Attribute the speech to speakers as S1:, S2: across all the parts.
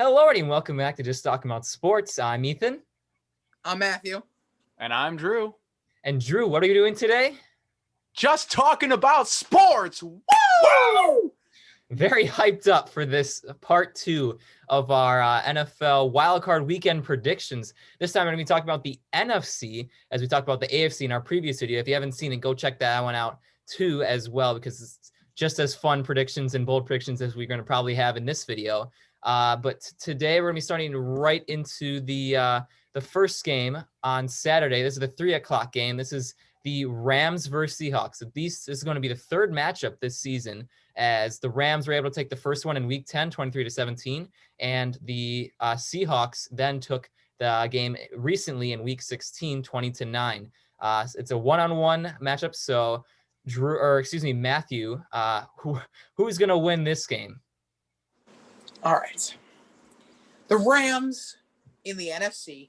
S1: Hello, everybody, and welcome back to Just Talking About Sports. I'm Ethan.
S2: I'm Matthew.
S3: And I'm Drew.
S1: And Drew, what are you doing today?
S3: Just talking about sports. Woo!
S1: Very hyped up for this part 2 of our NFL Wildcard Weekend predictions. This time I'm going to be talking about the NFC as we talked about the AFC in our previous video. If you haven't seen it, go check that one out too as well, because it's just as fun predictions and bold predictions as we're going to probably have in this video. But today we're going to be starting right into the first game on Saturday. This is the 3 o'clock game. This is the Rams versus Seahawks. So this is going to be the third matchup this season, as the Rams were able to take the first one in Week 10, 23-17, and the Seahawks then took the game recently in Week 16, 20-9. It's a one-on-one matchup. So Matthew, who's going to win this game?
S2: All right. The Rams in the NFC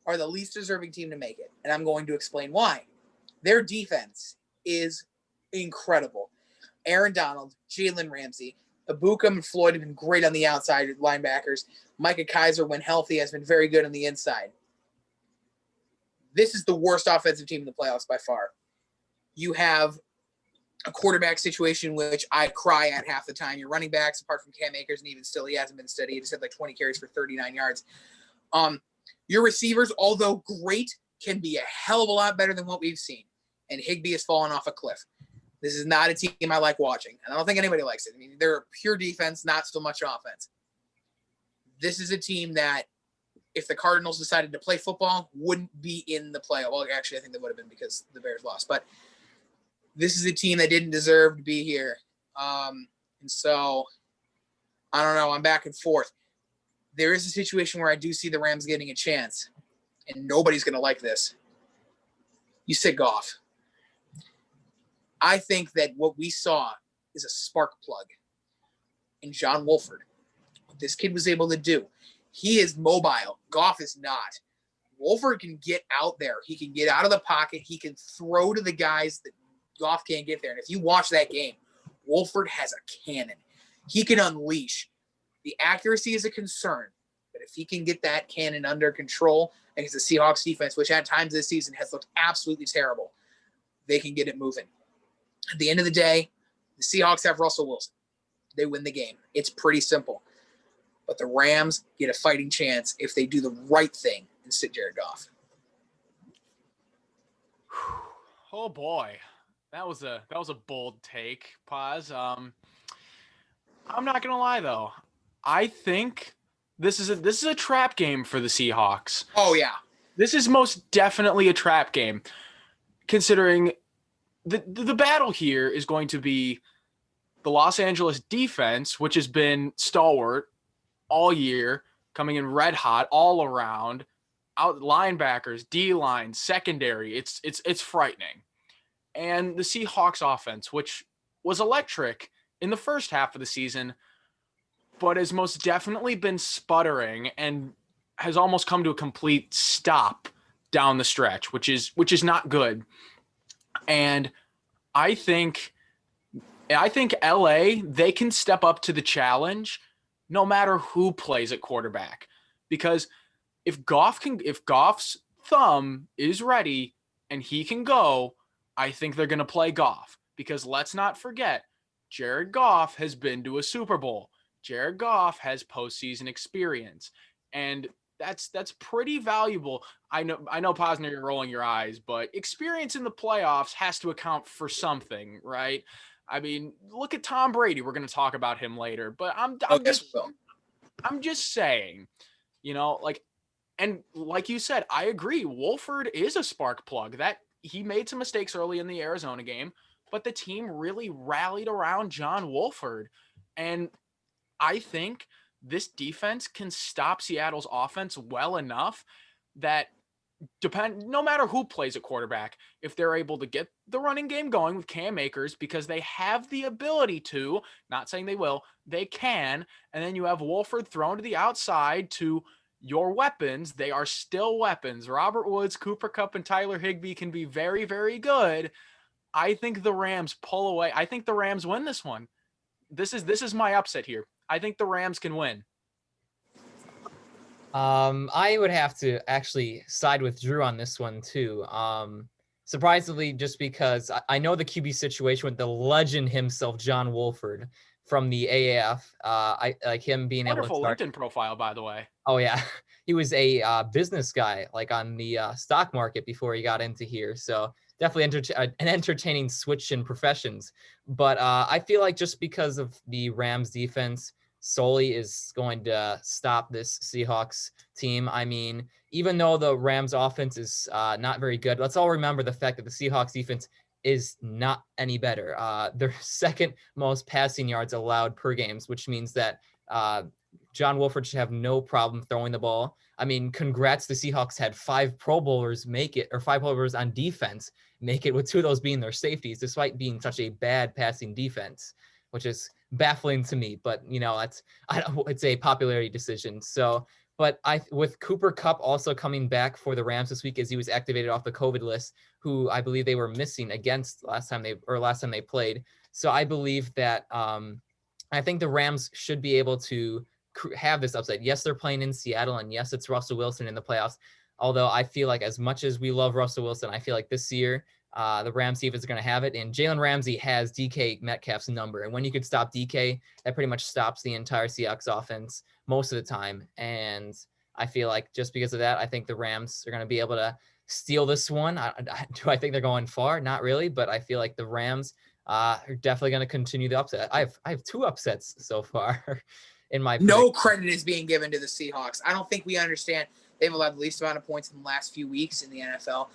S2: are the least deserving team to make it, and I'm going to explain why. Their defense is incredible. Aaron Donald, Jalen Ramsey, Ibuka and Floyd have been great on the outside linebackers. Micah Kaiser, when healthy, has been very good on the inside. This is the worst offensive team in the playoffs by far. You have a quarterback situation which I cry at half the time. Your running backs, apart from Cam Akers, and even still, he hasn't been steady. He just had like 20 carries for 39 yards. Your receivers, although great, can be a hell of a lot better than what we've seen. And Higbee has fallen off a cliff. This is not a team I like watching. And I don't think anybody likes it. I mean, they're a pure defense, not so much offense. This is a team that, if the Cardinals decided to play football, wouldn't be in the playoff. Well, actually, I think they would have been because the Bears lost. But this is a team that didn't deserve to be here. And so, I don't know. I'm back and forth. There is a situation where I do see the Rams getting a chance, and nobody's going to like this. You said Goff. I think that what we saw is a spark plug in John Wolford. What this kid was able to do. He is mobile. Goff is not. Wolford can get out there. He can get out of the pocket. He can throw to the guys that Goff can't get there. And if you watch that game, Wolford has a cannon. He can unleash. The accuracy is a concern, but if he can get that cannon under control against the Seahawks defense, which at times this season has looked absolutely terrible, they can get it moving. At the end of the day, the Seahawks have Russell Wilson. They win the game. It's pretty simple. But the Rams get a fighting chance if they do the right thing and sit Jared Goff.
S3: Oh boy, that was a bold take. Pause. I'm not gonna lie though. I think this is a trap game for the Seahawks.
S2: Oh yeah,
S3: this is most definitely a trap game, considering the battle here is going to be the Los Angeles defense, which has been stalwart all year, coming in red hot all around, out linebackers, D-line, secondary. It's frightening. And the Seahawks offense, which was electric in the first half of the season, but has most definitely been sputtering and has almost come to a complete stop down the stretch, which is not good. And I think LA, they can step up to the challenge no matter who plays at quarterback. Because if Goff's thumb is ready and he can go, I think they're going to play Goff. Because let's not forget, Jared Goff has been to a Super Bowl. Jared Goff has postseason experience. And that's pretty valuable. I know, Posner, you're rolling your eyes, but experience in the playoffs has to account for something, right? I mean, look at Tom Brady. We're going to talk about him later, but I'm just saying, and like you said, I agree. Wolford is a spark plug. That he made some mistakes early in the Arizona game, but the team really rallied around John Wolford. And I think this defense can stop Seattle's offense well enough that no matter who plays at quarterback, if they're able to get the running game going with Cam Akers, because they have the ability to, not saying they will, they can, and then you have Wolford thrown to the outside to your weapons. They are still weapons. Robert Woods, Cooper Kupp, and Tyler Higbee can be very, very good. I think the Rams pull away. I think the Rams win this one. This is my upset here. I think the Rams can win.
S1: I would have to actually side with Drew on this one too. Surprisingly, just because I know the QB situation with the legend himself, John Wolford from the AAF. I like him being able to
S3: Wonderful
S1: start.
S3: LinkedIn profile, by the way.
S1: Oh yeah, he was a business guy, like on the stock market before he got into here. So definitely an entertaining switch in professions. But I feel like just because of the Rams defense solely is going to stop this Seahawks team. I mean, even though the Rams offense is not very good, let's all remember the fact that the Seahawks defense is not any better. They're second most passing yards allowed per games, which means that John Wolford should have no problem throwing the ball. I mean, congrats. The Seahawks had 5 Pro Bowlers make it, or 5 Pro Bowlers on defense make it, with 2 of those being their safeties, despite being such a bad passing defense, which is baffling to me. But it's a popularity decision. So, but with Cooper Kupp also coming back for the Rams this week as he was activated off the COVID list, who I believe they were missing against last time they played. So I believe that I think the Rams should be able to have this upside. Yes, they're playing in Seattle, and yes, it's Russell Wilson in the playoffs. Although I feel like as much as we love Russell Wilson, I feel like this year the Rams defense is going to have it. And Jalen Ramsey has DK Metcalf's number. And when you could stop DK, that pretty much stops the entire Seahawks offense most of the time. And I feel like just because of that, I think the Rams are going to be able to steal this one. Do I think they're going far? Not really, but I feel like the Rams are definitely going to continue the upset. I have 2 upsets so far in my prediction.
S2: No credit is being given to the Seahawks. I don't think we understand. They've allowed the least amount of points in the last few weeks in the NFL.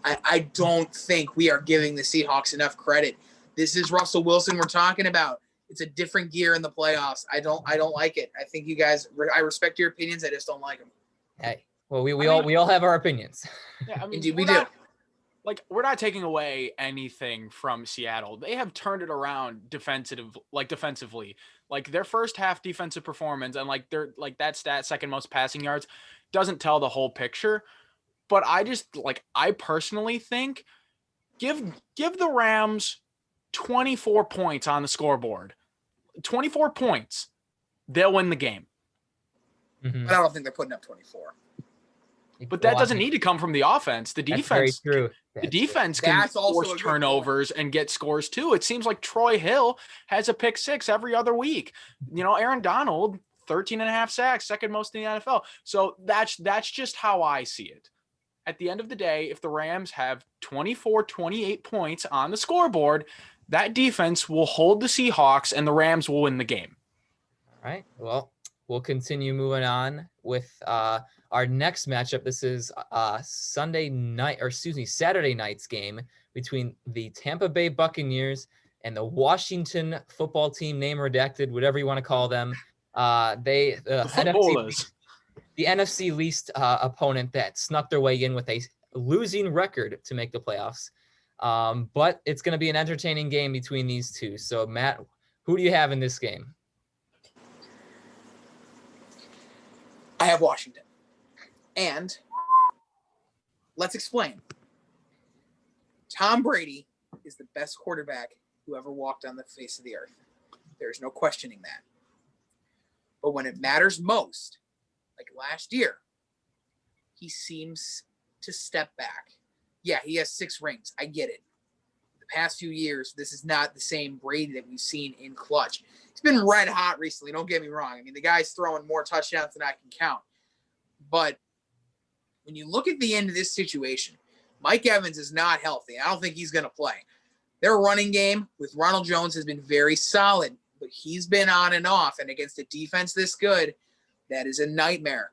S2: I don't think we are giving the Seahawks enough credit. This is Russell Wilson we're talking about. It's a different gear in the playoffs. I don't like it. I think you guys, I respect your opinions. I just don't like them.
S1: Hey, well, we all have our opinions.
S3: Yeah, I mean,
S2: Indeed, we do.
S3: We're not taking away anything from Seattle. They have turned it around defensively. Like their first half defensive performance and that stat, second most passing yards, doesn't tell the whole picture. But I personally think give the Rams 24 points on the scoreboard. 24 points. They'll win the game.
S1: Mm-hmm.
S2: But I don't think they're putting up 24.
S3: But that doesn't need to come from the offense. The defense,
S1: that's very true.
S3: The defense can force turnovers and get scores too. It seems like Troy Hill has a pick 6 every other week. Aaron Donald, 13.5 sacks, second most in the NFL. So that's just how I see it. At the end of the day, if the Rams have 24, 28 points on the scoreboard, that defense will hold the Seahawks and the Rams will win the game.
S1: All right. Well, we'll continue moving on with our next matchup. This is Saturday night's game between the Tampa Bay Buccaneers and the Washington football team, name redacted, whatever you want to call them. The NFC least opponent that snuck their way in with a losing record to make the playoffs. But it's going to be an entertaining game between these two. So, Matt, who do you have in this game?
S2: I have Washington. And let's explain. Tom Brady is the best quarterback who ever walked on the face of the earth. There's no questioning that. But when it matters most, like last year, he seems to step back. Yeah, he has 6 rings. I get it. The past few years, this is not the same Brady that we've seen in clutch. He's been red hot recently. Don't get me wrong. I mean, the guy's throwing more touchdowns than I can count. But when you look at the end of this situation, Mike Evans is not healthy. I don't think he's going to play. Their running game with Ronald Jones has been very solid, but he's been on and off. And against a defense this good, that is a nightmare.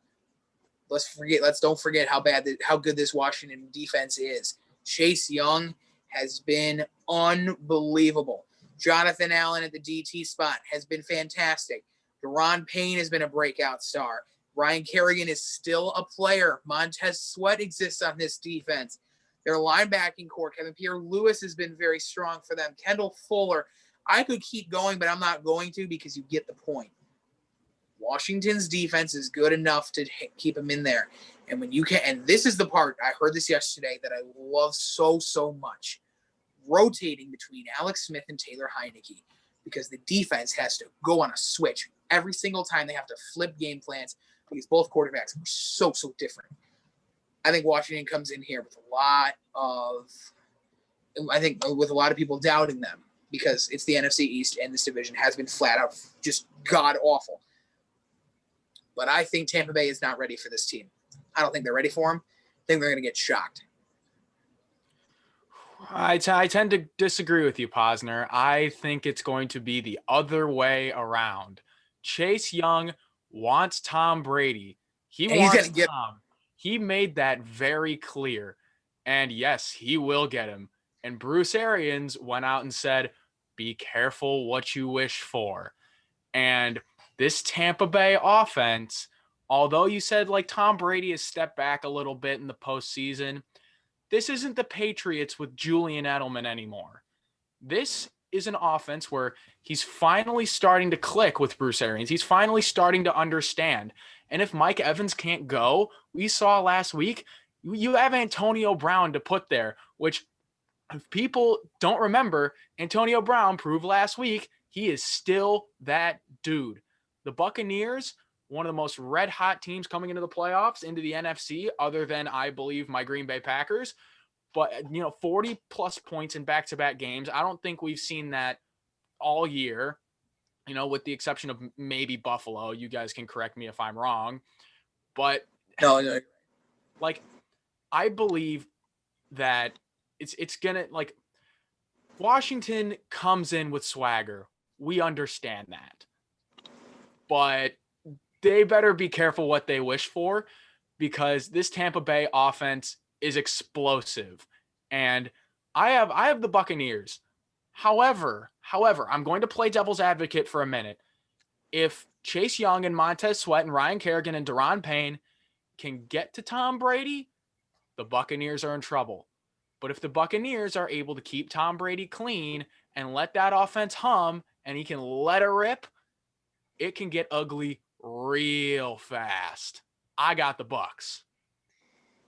S2: Let's don't forget how good this Washington defense is. Chase Young has been unbelievable. Jonathan Allen at the DT spot has been fantastic. Deron Payne has been a breakout star. Ryan Kerrigan is still a player. Montez Sweat exists on this defense. Their linebacking core, Kevin Pierre-Louis, has been very strong for them. Kendall Fuller. I could keep going, but I'm not going to because you get the point. Washington's defense is good enough to keep them in there. And when you can, and this is the part, I heard this yesterday, that I love so much. Rotating between Alex Smith and Taylor Heineke. because the defense has to go on a switch. Every single time they have to flip game plans because both quarterbacks are so different. I think Washington comes in here with with a lot of people doubting them because it's the NFC East and this division has been flat out just god awful. But I think Tampa Bay is not ready for this team. I don't think they're ready for them. I think they're going to get shocked.
S3: I tend to disagree with you, Posner. I think it's going to be the other way around. Chase Young wants Tom Brady. He wants Tom. He made that very clear. And yes, he will get him. And Bruce Arians went out and said, be careful what you wish for. And this Tampa Bay offense, although you said like Tom Brady has stepped back a little bit in the postseason, this isn't the Patriots with Julian Edelman anymore. This is an offense where he's finally starting to click with Bruce Arians. He's finally starting to understand. And if Mike Evans can't go, we saw last week, you have Antonio Brown to put there, which if people don't remember, Antonio Brown proved last week he is still that dude. The Buccaneers, one of the most red-hot teams coming into the playoffs, into the NFC, other than, I believe, my Green Bay Packers. But, 40-plus points in back-to-back games. I don't think we've seen that all year, with the exception of maybe Buffalo. You guys can correct me if I'm wrong. But,
S2: No.
S3: I believe that it's going to, Washington comes in with swagger. We understand that. But they better be careful what they wish for because this Tampa Bay offense is explosive. And I have the Buccaneers. However, I'm going to play devil's advocate for a minute. If Chase Young and Montez Sweat and Ryan Kerrigan and Daron Payne can get to Tom Brady, the Buccaneers are in trouble. But if the Buccaneers are able to keep Tom Brady clean and let that offense hum and he can let it rip, it can get ugly real fast. I got the Bucks.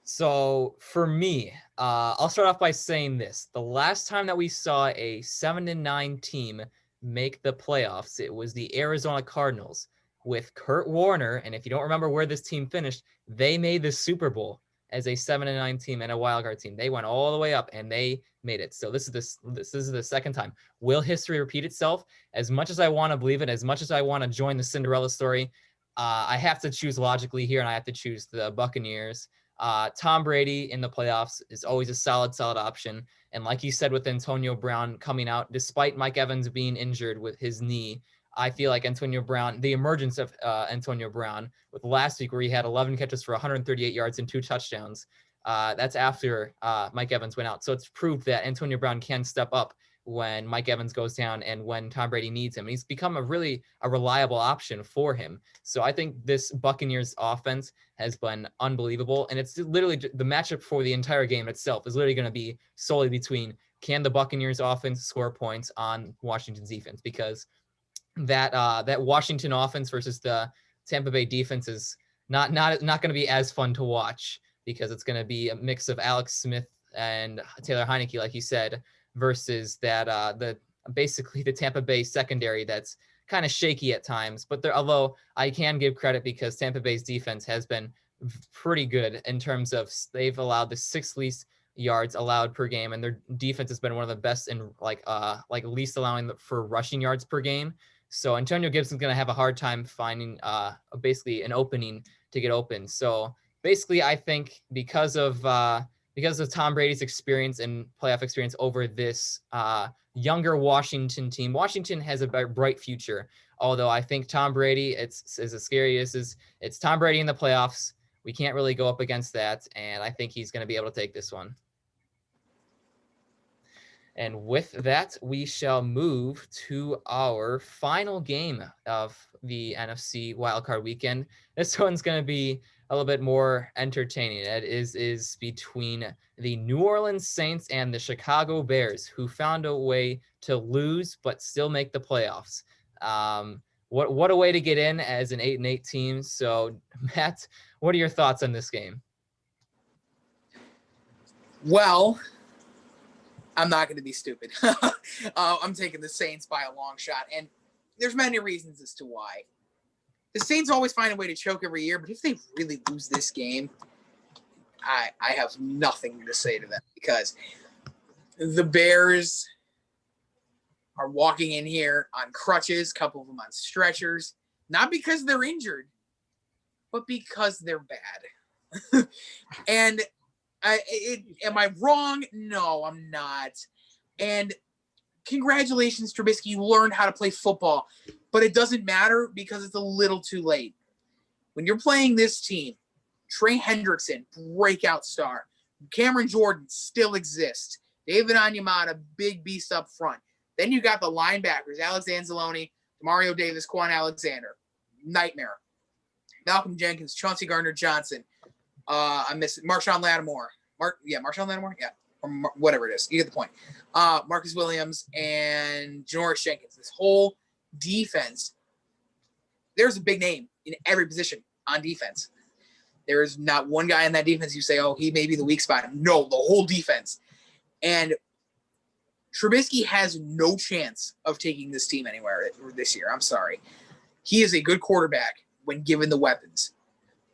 S1: So for me, I'll start off by saying this. The last time that we saw a 7-9 team make the playoffs, it was the Arizona Cardinals with Kurt Warner. And if you don't remember where this team finished, they made the Super Bowl as a 7-9 team and a wildcard team. They went all the way up and they made it. So this is the second time. Will history repeat itself? As much as I want to believe it, as much as I want to join the Cinderella story, I have to choose logically here, and I have to choose the Buccaneers. Tom Brady in the playoffs is always a solid option. And like you said, with Antonio Brown coming out, despite Mike Evans being injured with his knee, I feel like Antonio Brown, the emergence of Antonio Brown with last week where he had 11 catches for 138 yards and 2 touchdowns, that's after Mike Evans went out. So it's proved that Antonio Brown can step up when Mike Evans goes down and when Tom Brady needs him. He's become a reliable option for him. So I think this Buccaneers offense has been unbelievable. And it's literally the matchup for the entire game itself is literally going to be solely between can the Buccaneers offense score points on Washington's defense, because that Washington offense versus the Tampa Bay defense is not going to be as fun to watch, because it's going to be a mix of Alex Smith and Taylor Heineke, like you said, versus that basically the Tampa Bay secondary that's kind of shaky at times. But although I can give credit because Tampa Bay's defense has been pretty good in terms of they've allowed the 6th least yards allowed per game, and their defense has been one of the best in like least allowing for rushing yards per game. So Antonio Gibson's going to have a hard time finding basically an opening to get open. So basically, I think because of Tom Brady's experience and playoff experience over this younger Washington team, Washington has a bright future. Although I think Tom Brady, it's as scary as it's Tom Brady in the playoffs. We can't really go up against that, and I think he's going to be able to take this one. And with that, we shall move to our final game of the NFC Wildcard Weekend. This one's going to be a little bit more entertaining. It is between the New Orleans Saints and the Chicago Bears, who found a way to lose but still make the playoffs. What a way to get in as an 8-8 team. So, Matt, what are your thoughts on this game?
S2: Well, I'm not going to be stupid. I'm taking the Saints by a long shot, and there's many reasons as to why. The Saints always find a way to choke every year, but if they really lose this game, I have nothing to say to them because the Bears are walking in here on crutches, a couple of them on stretchers, not because they're injured, but because they're bad. And am I wrong? No, I'm not. And congratulations, Trubisky. You learned how to play football, but it doesn't matter because it's a little too late. When you're playing this team, Trey Hendrickson, breakout star. Cameron Jordan still exists. David Onyemata, big beast up front. Then you got the linebackers, Alex Anzalone, Mario Davis, Quan Alexander. Nightmare. Malcolm Jenkins, Chauncey Gardner-Johnson. I'm missing Marshawn Lattimore. Marshawn Lattimore? Yeah. Or whatever it is. You get the point. Marcus Williams and Janoris Jenkins. This whole defense, there's a big name in every position on defense. There is not one guy in that defense you say, oh, he may be the weak spot. No, the whole defense. And Trubisky has no chance of taking this team anywhere this year. I'm sorry. He is a good quarterback when given the weapons.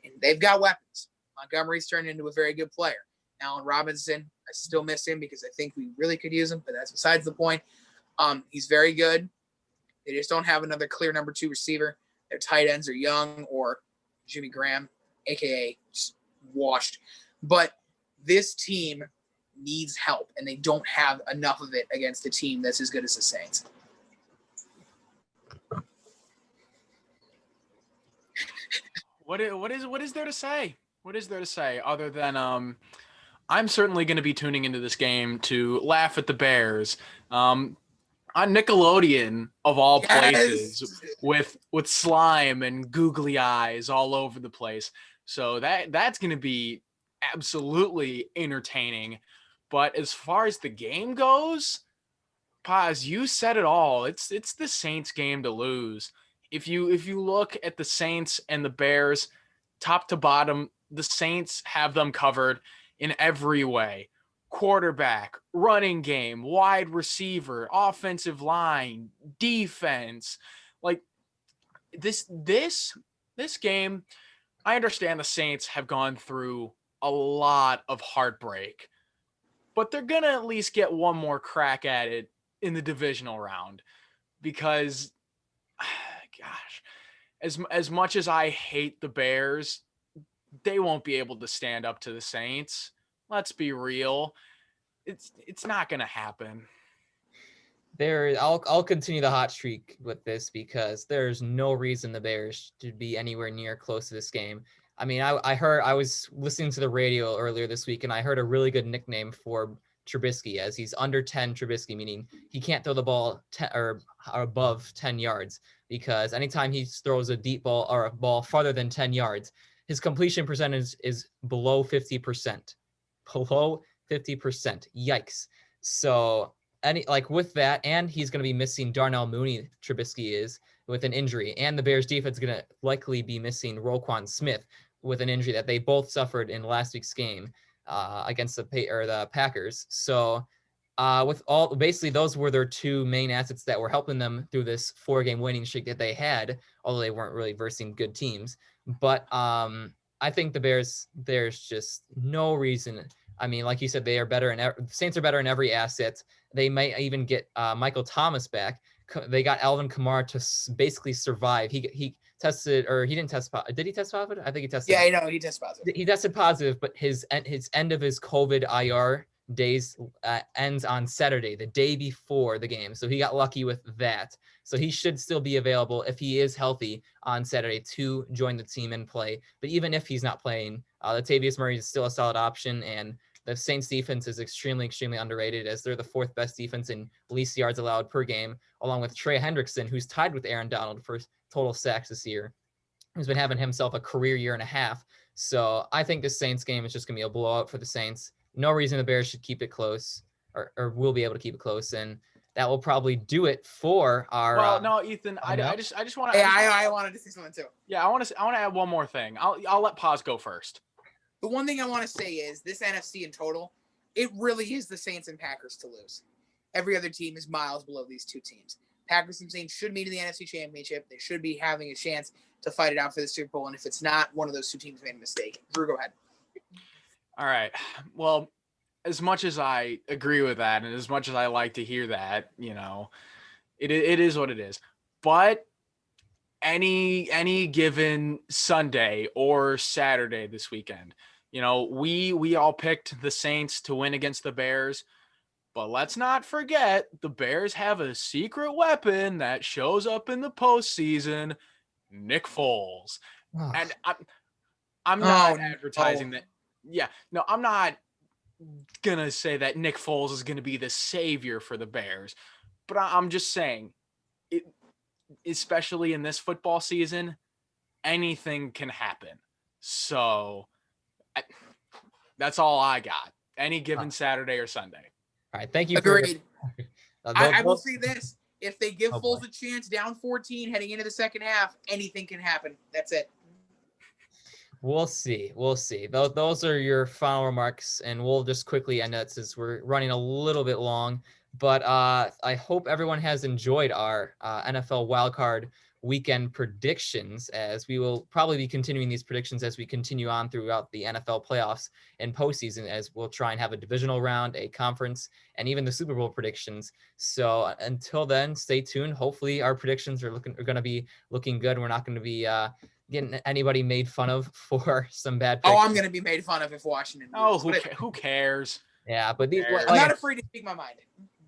S2: And they've got weapons. Montgomery's turned into a very good player. Allen Robinson, I still miss him because I think we really could use him, but that's besides the point. He's very good. They just don't have another clear number 2 receiver. Their tight ends are young or Jimmy Graham, a.k.a. just washed. But this team needs help, and they don't have enough of it against a team that's as good as the Saints.
S3: What is there to say? What is there to say other than I'm certainly going to be tuning into this game to laugh at the Bears on Nickelodeon of all places with slime and googly eyes all over the place. So that's going to be absolutely entertaining. But as far as the game goes, Paz, you said it all. It's the Saints game to lose. If you look at the Saints and the Bears, top to bottom, the Saints have them covered in every way. Quarterback, running game, wide receiver, offensive line, defense. Like this game, I understand the Saints have gone through a lot of heartbreak, but they're going to at least get one more crack at it in the divisional round because gosh, as much as I hate the Bears, they won't be able to stand up to the Saints. Let's be real. It's not going to happen.
S1: I'll continue the hot streak with this because there's no reason the Bears should be anywhere near close to this game. I mean, I was listening to the radio earlier this week, and I heard a really good nickname for Trubisky as he's under 10 Trubisky, meaning he can't throw the ball 10 or above 10 yards because anytime he throws a deep ball or a ball farther than 10 yards, his completion percentage is below 50%. Below 50%. Yikes. So with that, and he's going to be missing Darnell Mooney, Trubisky is, with an injury, and the Bears defense is going to likely be missing Roquan Smith with an injury that they both suffered in last week's game against the Packers. So basically those were their 2 main assets that were helping them through this 4-game winning streak that they had, although they weren't really versing good teams. But I think the Bears, there's just no reason. I mean, like you said, they are better, the Saints are better in every asset. They might even get Michael Thomas back. They got Alvin Kamara to basically survive. He tested, or he didn't test positive. Did he test positive? I think he tested.
S2: Yeah, I know he tested positive.
S1: He tested positive, but his end of his COVID IR days ends on Saturday, the day before the game. So he got lucky with that. So he should still be available if he is healthy on Saturday to join the team and play. But even if he's not playing, Latavius Murray is still a solid option, and the Saints defense is extremely, extremely underrated as they're the 4th best defense in least yards allowed per game, along with Trey Hendrickson, who's tied with Aaron Donald for total sacks this year, who's been having himself a career year and a half. So I think this Saints game is just going to be a blowout for the Saints. No reason the Bears should keep it close or will be able to keep it close. And that will probably do it for our.
S3: Well, no, Ethan, I just want to.
S2: Hey, I wanted to say something too.
S3: Yeah, I want to add one more thing. I'll let Paz go first.
S2: The one thing I want to say is this NFC in total, it really is the Saints and Packers to lose. Every other team is miles below these two teams. Packers and Saints should meet in the NFC Championship. They should be having a chance to fight it out for the Super Bowl. And if it's not, one of those two teams made a mistake. Drew, go ahead.
S3: All right. Well, as much as I agree with that, and as much as I like to hear that, it is what it is. But any given Sunday or Saturday this weekend, we all picked the Saints to win against the Bears. But let's not forget, the Bears have a secret weapon that shows up in the postseason, Nick Foles.
S1: Oh.
S3: And I'm not advertising that. Yeah, no, I'm not going to say that Nick Foles is going to be the savior for the Bears. But I'm just saying, especially in this football season, anything can happen. So that's all I got. Any given Saturday or Sunday.
S1: All right, thank you.
S2: Agreed. I will say this. If they give Foles
S1: boy.
S2: a chance down 14 heading into the second half, anything can happen. That's it.
S1: We'll see. Those are your final remarks, and we'll just quickly end it since we're running a little bit long. But I hope everyone has enjoyed our NFL Wildcard weekend predictions, as we will probably be continuing these predictions as we continue on throughout the NFL playoffs and postseason, as we'll try and have a divisional round, a conference, and even the Super Bowl predictions. So until then, stay tuned. Hopefully our predictions are going to be looking good. We're not going to be getting anybody made fun of for some bad predictions.
S2: Oh, I'm going to be made fun of if Washington loses.
S3: Who cares?
S1: Yeah, but these,
S2: I'm not afraid to speak my mind.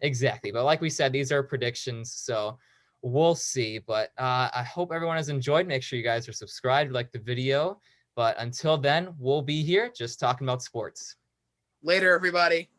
S1: Exactly. But like we said, these are predictions. So we'll see. But I hope everyone has enjoyed. Make sure you guys are subscribed, like the video. But until then, we'll be here just talking about sports.
S2: Later, everybody.